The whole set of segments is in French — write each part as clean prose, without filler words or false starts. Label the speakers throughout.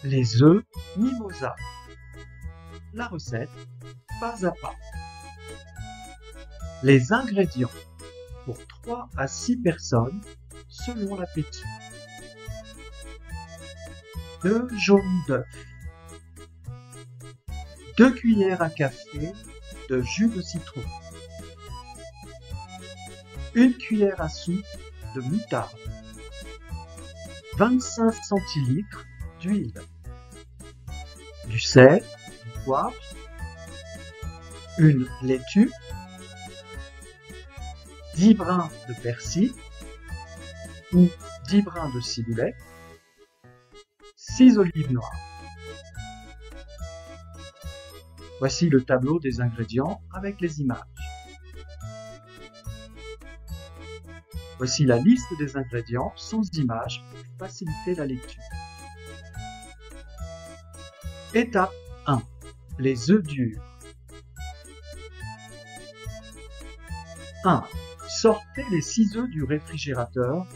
Speaker 1: Les œufs mimosa. La recette, pas à pas. Les ingrédients pour 3 à 6 personnes selon l'appétit. 2 jaunes d'œufs. 2 cuillères à café de jus de citron. 1 cuillère à soupe de moutarde. 25 centilitres d'huile. Du sel, du poivre, une laitue, 10 brins de persil ou 10 brins de ciboulette, 6 olives noires. Voici le tableau des ingrédients avec les images. Voici la liste des ingrédients sans images pour faciliter la lecture. Étape 1. Les œufs durs. 1. Sortez les 6 œufs du réfrigérateur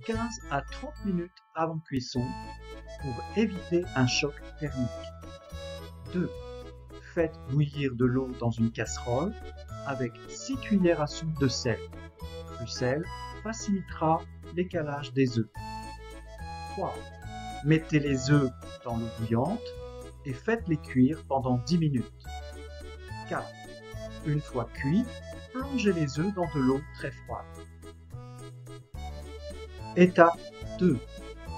Speaker 1: 15 à 30 minutes avant cuisson pour éviter un choc thermique. 2. Faites bouillir de l'eau dans une casserole avec 6 cuillères à soupe de sel. Le sel facilitera l'écalage des œufs. 3. Mettez les œufs dans l'eau bouillante et faites-les cuire pendant 10 minutes. 4. Une fois cuits, plongez les œufs dans de l'eau très froide. Étape 2.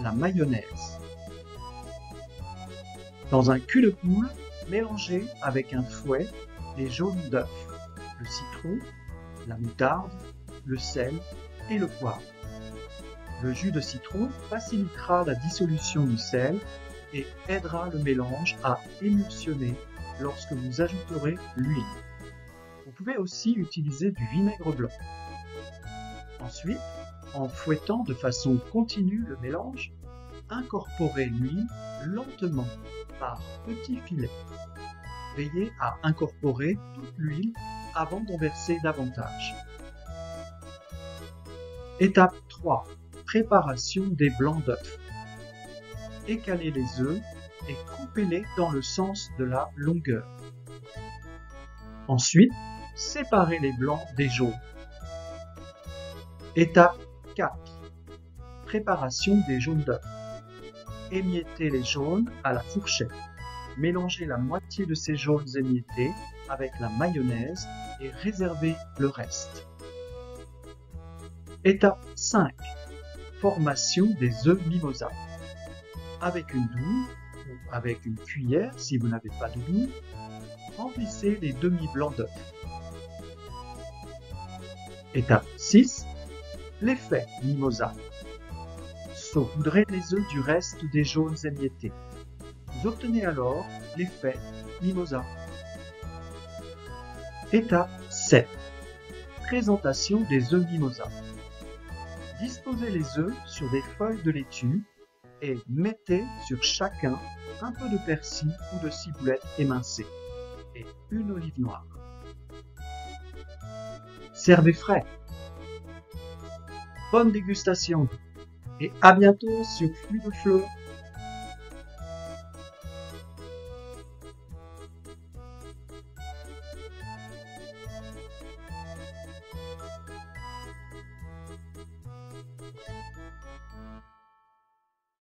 Speaker 1: La mayonnaise. Dans un cul de poule, mélangez avec un fouet les jaunes d'œufs, le citron, la moutarde, le sel et le poivre. Le jus de citron facilitera la dissolution du sel et aidera le mélange à émulsionner lorsque vous ajouterez l'huile. Vous pouvez aussi utiliser du vinaigre blanc. Ensuite, en fouettant de façon continue le mélange, incorporez l'huile lentement par petits filets. Veillez à incorporer toute l'huile avant d'en verser davantage. Étape 3. Préparation des blancs d'œufs. Écalez les œufs et coupez-les dans le sens de la longueur. Ensuite, séparez les blancs des jaunes. Étape 4. Préparation des jaunes d'œufs. Émiettez les jaunes à la fourchette. Mélangez la moitié de ces jaunes émiettés avec la mayonnaise et réservez le reste. Étape 5. Formation des œufs mimosa. Avec une douille ou avec une cuillère si vous n'avez pas de douille, remplissez les demi-blancs d'œufs. Étape 6. L'effet mimosa. Saupoudrez les œufs du reste des jaunes émiettés. Vous obtenez alors l'effet mimosa. Étape 7. Présentation des œufs mimosa. Disposez les œufs sur des feuilles de laitue et mettez sur chacun un peu de persil ou de ciboulette émincée et une olive noire. Servez frais. Bonne dégustation et à bientôt sur Flux de Fleu.